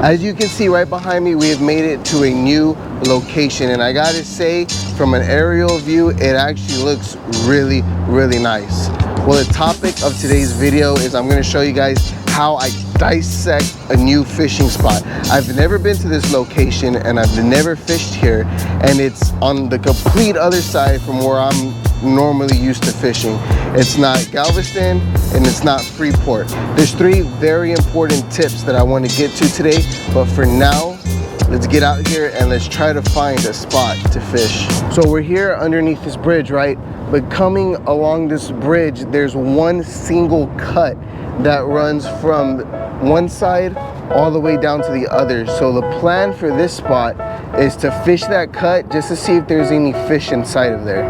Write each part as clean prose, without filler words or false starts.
As you can see right behind me, we have made it to a new location, and I gotta say, from an aerial view, it actually looks really, really nice. Well, the topic of today's video is I'm gonna show you guys how I dissect a new fishing spot. I've never been to this location and I've never fished here, and it's on the complete other side from where I'm normally used to fishing. It's not Galveston and it's not Freeport. There's three very important tips that I want to get to today, but for now, let's get out here and let's try to find a spot to fish. So we're here underneath this bridge, right? But coming along this bridge, there's one single cut that runs from one side all the way down to the other. So the plan for this spot is to fish that cut just to see if there's any fish inside of there.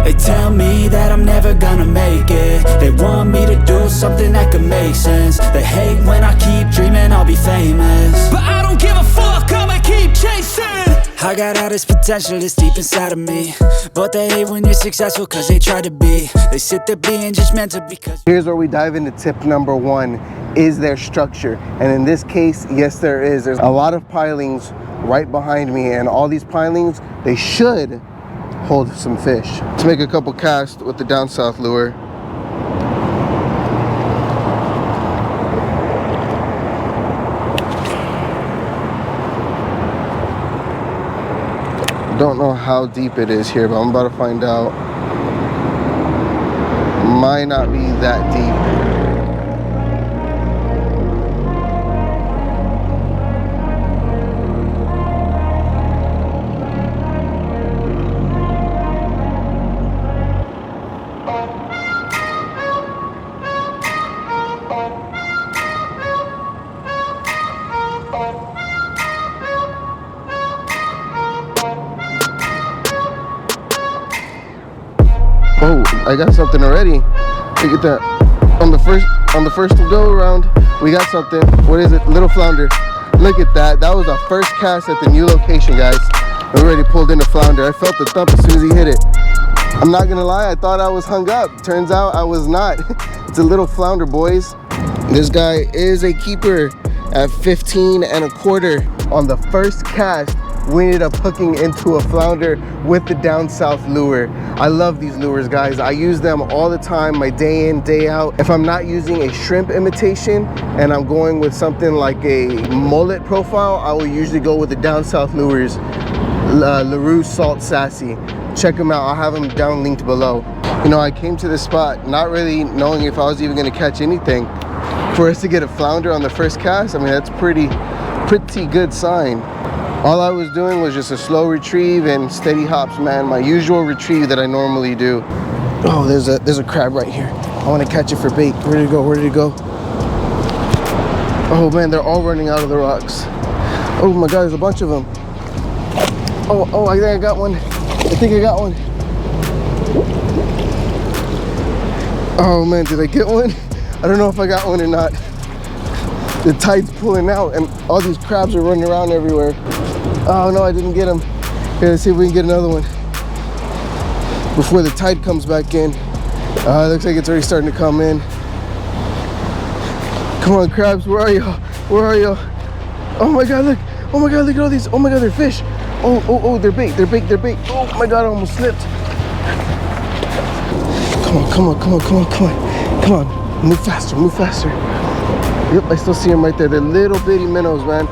They tell me that I'm never gonna make it. They want me to do something that could make sense. They hate when I keep dreaming I'll be famous, but I don't give a fuck, I'ma keep chasing. I got all this potential that's deep inside of me, but they hate when you're successful cause they try to be. They sit there being judgmental because... Here's where we dive into tip number one. Is there structure? And in this case, yes there is. There's a lot of pilings right behind me, and all these pilings, they should hold some fish. Let's make a couple casts with the down south lure. Don't know how deep it is here, but I'm about to find out. Might not be that deep. Oh, I got something already. Look at that. On the first go around, we got something. What is it? Little flounder. Look at that. That was our first cast at the new location, guys. We already pulled in a flounder. I felt the thump as soon as he hit it. I'm not gonna lie, I thought I was hung up. Turns out I was not. It's a little flounder, boys. This guy is a keeper at 15 1/4. On the first cast, we ended up hooking into a flounder with the down south lure. I love these lures, guys. I use them all the time, my day in, day out. If I'm not using a shrimp imitation and I'm going with something like a mullet profile, I will usually go with the down south lures, LaRue Salt Sassy. Check them out, I'll have them down linked below. You know, I came to this spot not really knowing if I was even gonna catch anything. For us to get a flounder on the first cast, I mean, that's pretty good sign. All I was doing was just a slow retrieve and steady hops, man. My usual retrieve that I normally do. Oh, there's a crab right here. I want to catch it for bait. Where did it go? Where did it go? Oh man, they're all running out of the rocks. Oh my God, there's a bunch of them. Oh, I think I got one. Oh man, did I get one? I don't know if I got one or not. The tide's pulling out and all these crabs are running around everywhere. Oh no, I didn't get them. Here, let's see if we can get another one before the tide comes back in. It looks like it's already starting to come in. Come on, crabs, where are you? Where are you? Oh my God, look. Oh my God, look at all these. Oh my God, they're fish. Oh, they're bait. Oh my God, I almost slipped. Come on. Move faster. Yep, I still see them right there. They're little bitty minnows, man.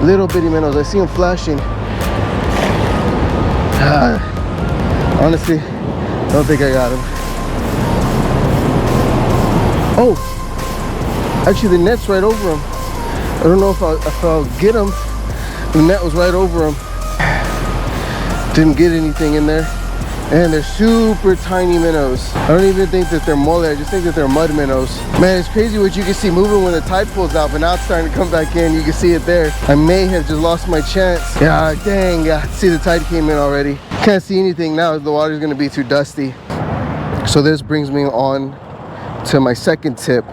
Little bitty minnows. I see them flashing. Honestly, I don't think I got them. Oh, actually the net's right over them. I don't know if I'll get them. The net was right over them. Didn't get anything in there. And they're super tiny minnows. I don't even think that they're mullet, I just think that they're mud minnows. Man, it's crazy what you can see moving when the tide pulls out, but now it's starting to come back in. You can see it there. I may have just lost my chance. Yeah, dang, yeah. See, the tide came in already. Can't see anything now, the water's gonna be too dusty. So this brings me on to my second tip.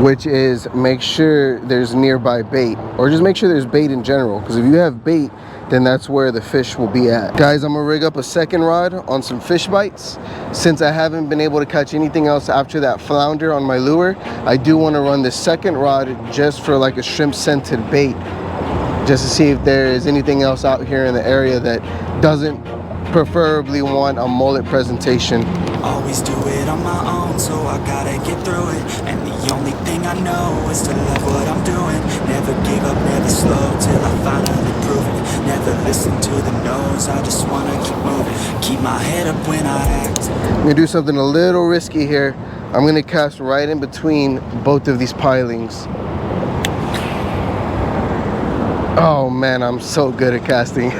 which is make sure there's nearby bait, or just make sure there's bait in general, because if you have bait, then that's where the fish will be at. Guys, I'm gonna rig up a second rod on some fish bites. Since I haven't been able to catch anything else after that flounder on my lure, I do want to run this second rod just for like a shrimp scented bait, just to see if there is anything else out here in the area that doesn't preferably want a mullet presentation. Always do it on my own, so I gotta get through it. And the only thing I know is to love what I'm doing. Never give up, never slow, till I finally prove it. Never listen to the no's, I just wanna keep moving. Keep my head up when I act. I'm gonna do something a little risky here. I'm gonna cast right in between both of these pilings. Oh man, I'm so good at casting.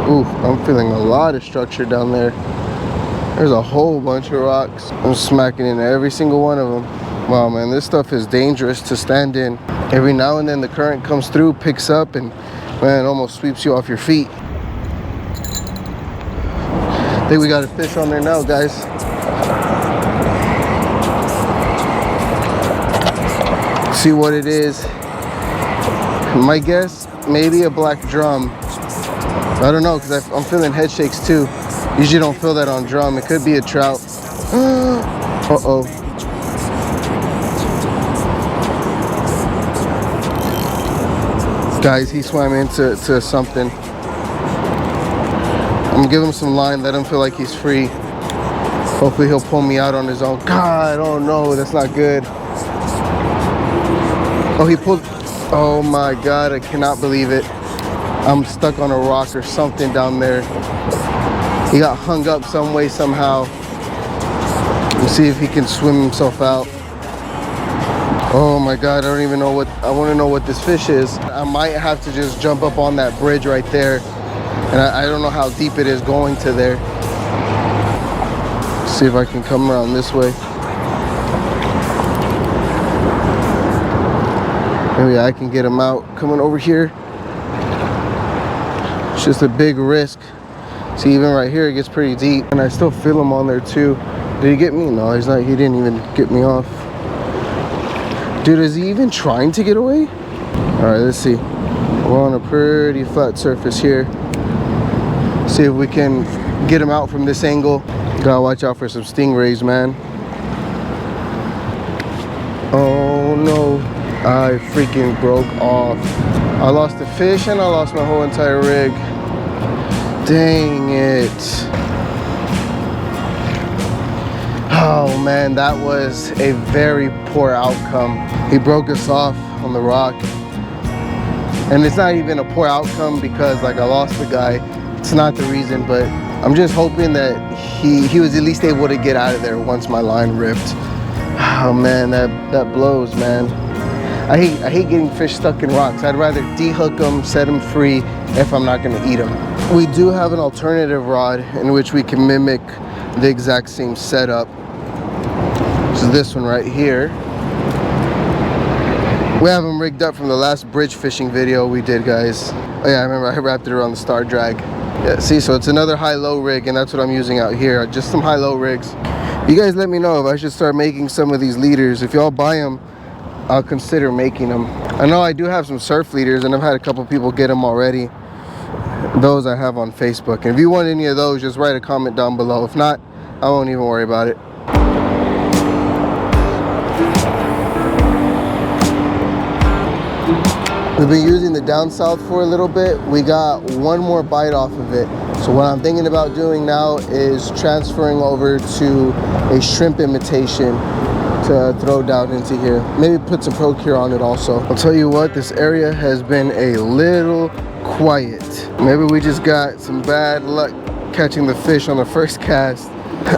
Ooh, I'm feeling a lot of structure down there. There's a whole bunch of rocks. I'm smacking into every single one of them. Wow, man, this stuff is dangerous to stand in. Every now and then the current comes through, picks up, and man, it almost sweeps you off your feet. I think we got a fish on there now, guys. See what it is. My guess, maybe a black drum. I don't know, because I'm feeling head shakes too. Usually don't feel that on drum. It could be a trout. Uh-oh. Guys, he swam into something. I'm gonna give him some line, let him feel like he's free. Hopefully he'll pull me out on his own. God, oh no, that's not good. Oh, he pulled. Oh my God, I cannot believe it. I'm stuck on a rock or something down there. He got hung up some way, somehow. Let's see if he can swim himself out. Oh my God, I don't even know what, I want to know what this fish is. I might have to just jump up on that bridge right there. And I don't know how deep it is going to there. Let's see if I can come around this way. Maybe I can get him out coming over here. It's just a big risk. See, even right here it gets pretty deep, and I still feel him on there too. Did he get me? No, he's not. He didn't even get me off. Dude, is he even trying to get away? All right, let's see. We're on a pretty flat surface here. See if we can get him out from this angle. Gotta watch out for some stingrays, man. Oh no, I freaking broke off. I lost the fish and I lost my whole entire rig. Dang it. Oh man, that was a very poor outcome. He broke us off on the rock. And it's not even a poor outcome because like I lost the guy. It's not the reason, but I'm just hoping that he was at least able to get out of there once my line ripped. Oh man, that blows, man. I hate getting fish stuck in rocks. I'd rather de-hook them, set them free if I'm not gonna eat them. We do have an alternative rod in which we can mimic the exact same setup. So this one right here. We have them rigged up from the last bridge fishing video we did, guys. Oh yeah, I remember I wrapped it around the Star Drag. Yeah, see, so it's another high-low rig, and that's what I'm using out here. Just some high-low rigs. You guys let me know if I should start making some of these leaders. If y'all buy them, I'll consider making them. I know I do have some surf leaders, and I've had a couple people get them already. Those I have on Facebook. And if you want any of those, just write a comment down below. If not, I won't even worry about it. We've been using the down south for a little bit. We got one more bite off of it. So what I'm thinking about doing now is transferring over to a shrimp imitation to throw down into here. Maybe put some Procure on it also. I'll tell you what, this area has been a little quiet. Maybe we just got some bad luck catching the fish on the first cast.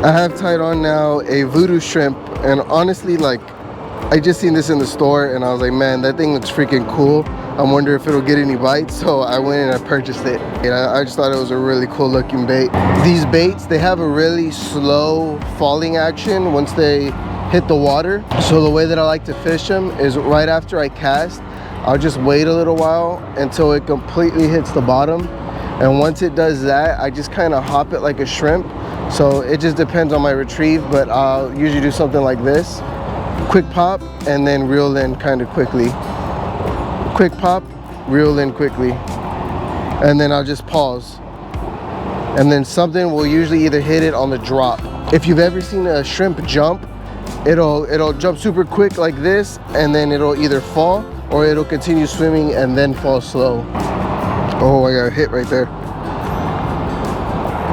I have tied on now a voodoo shrimp, and honestly, like, I just seen this in the store and I was like, man, that thing looks freaking cool. I wonder if it'll get any bites. So I went and I purchased it. And I just thought it was a really cool looking bait. These baits, they have a really slow falling action once they hit the water. So the way that I like to fish them is right after I cast, I'll just wait a little while until it completely hits the bottom. And once it does that, I just kind of hop it like a shrimp. So it just depends on my retrieve, but I'll usually do something like this. quick pop, and then reel in kind of quickly. Quick pop, reel in quickly, and then I'll just pause. And then something will usually either hit it on the drop. If you've ever seen a shrimp jump, it'll jump super quick like this, and then it'll either fall or it'll continue swimming and then fall slow. Oh, I got hit right there.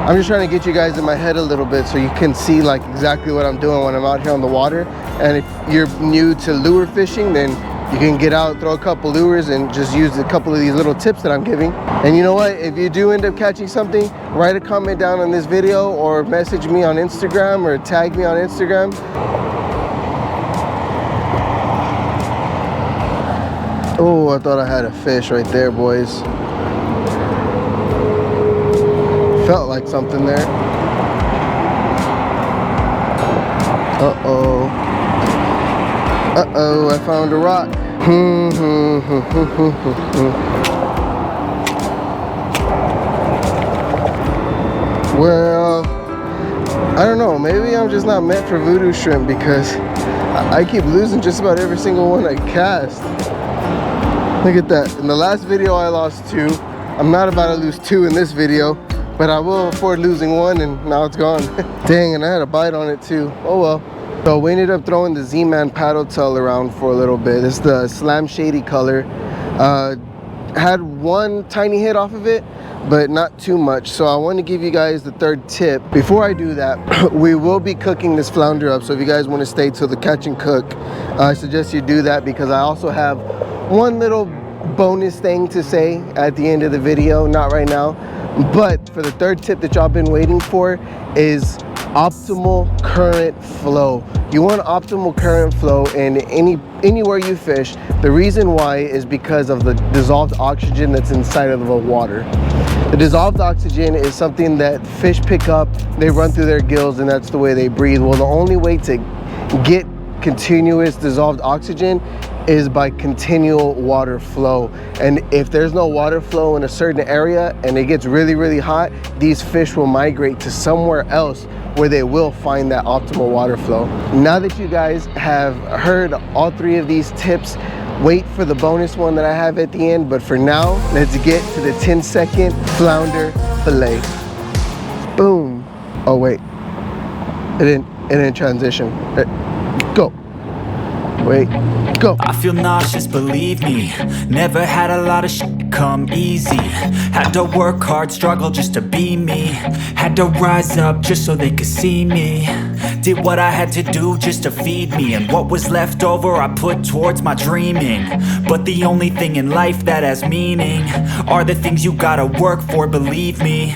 I'm just trying to get you guys in my head a little bit so you can see like exactly what I'm doing when I'm out here on the water. And if you're new to lure fishing, then you can get out, throw a couple lures, and just use a couple of these little tips that I'm giving. And you know what? If you do end up catching something, write a comment down on this video or message me on Instagram or tag me on Instagram. Oh, I thought I had a fish right there, boys. Felt like something there. Uh-oh. Uh-oh, I found a rock. Well, I don't know. Maybe I'm just not meant for voodoo shrimp because I keep losing just about every single one I cast. Look at that. In the last video, I lost 2. I'm not about to lose 2 in this video, but I will afford losing 1, and now it's gone. Dang, and I had a bite on it too. Oh well. So we ended up throwing the Z-Man paddle tail around for a little bit. It's the Slam Shady color. Had 1 tiny hit off of it, but not too much. So I want to give you guys the 3rd tip. Before I do that, we will be cooking this flounder up. So if you guys want to stay till the catch and cook, I suggest you do that, because I also have one little bonus thing to say at the end of the video. Not right now, but for the 3rd tip that y'all been waiting for is optimal current flow. You want optimal current flow in anywhere you fish. The reason why is because of the dissolved oxygen that's inside of the water. The dissolved oxygen is something that fish pick up, they run through their gills, and that's the way they breathe. Well, the only way to get continuous dissolved oxygen is by continual water flow. And if there's no water flow in a certain area and it gets really, really hot, these fish will migrate to somewhere else where they will find that optimal water flow. Now that you guys have heard all 3 of these tips, wait for the bonus one that I have at the end. But for now, let's get to the 10-second flounder fillet. Boom. Oh wait, it didn't transition. Go. Wait, go. I feel nauseous, believe me. Never had a lot of shit come easy. Had to work hard, struggle just to be me. Had to rise up just so they could see me. Did what I had to do just to feed me, and what was left over I put towards my dreaming. But the only thing in life that has meaning are the things you gotta work for, believe me.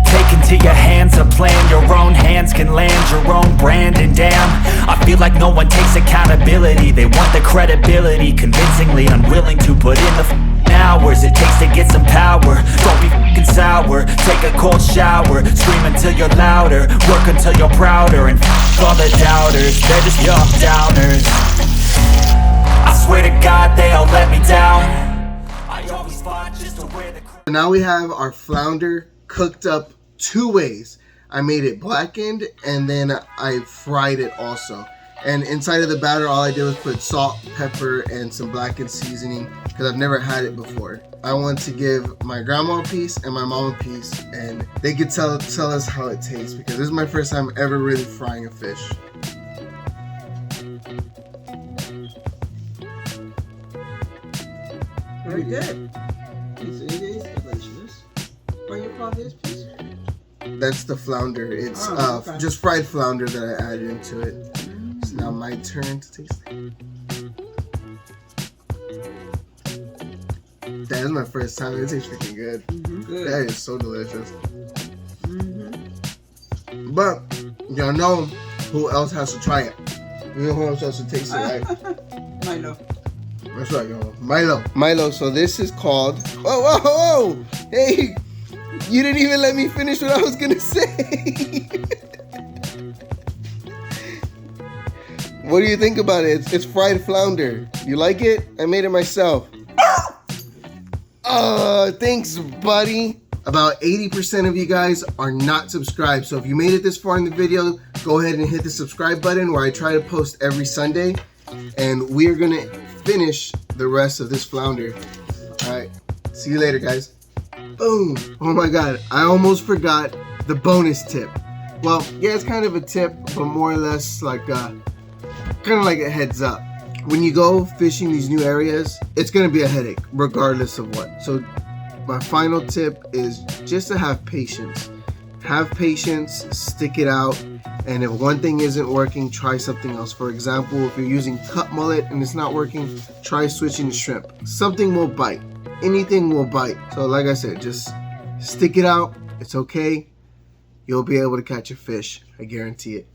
Take into your hands a plan, your own hands can land your own brand. And damn, I feel like no one takes accountability. They want the credibility, convincingly unwilling to put in the hours it takes to get some power. Don't be f***ing sour, take a cold shower. Scream until you're louder, work until you're prouder. And f*** all the doubters, they're just young downers. I swear to God they all let me down. I always fought just to wear the... Now we have our flounder cooked up 2 ways. I made it blackened, and then I fried it also. And inside of the batter, all I did was put salt, pepper, and some blackened seasoning, because I've never had it before. I want to give my grandma a piece and my mom a piece, and they could tell us how it tastes, because this is my first time ever really frying a fish. Very good. It is delicious. What do you call this piece? That's the flounder. It's okay. Just fried flounder that I added into it. It's now my turn to taste it. That is my first time. It tastes freaking good. Good. That is so delicious. But y'all know who else has to try it. You know who else has to taste it, right? Milo. That's right, y'all. Milo. So this is called... Whoa! Hey! You didn't even let me finish what I was gonna say. What do you think about it? It's fried flounder. You like it? I made it myself. Thanks, buddy. About 80% of you guys are not subscribed. So if you made it this far in the video, go ahead and hit the subscribe button where I try to post every Sunday. And we're gonna finish the rest of this flounder. All right, see you later, guys. Boom. Oh my God, I almost forgot the bonus tip. Well, yeah, it's kind of a tip, but more or less like kind of like a heads up. When you go fishing these new areas, it's gonna be a headache regardless of what. So my final tip is just to have patience. Have patience, stick it out, and if one thing isn't working, try something else. For example, if you're using cut mullet and it's not working, try switching to shrimp. Something will bite. Anything will bite. So like I said, just stick it out. It's okay. You'll be able to catch a fish. I guarantee it.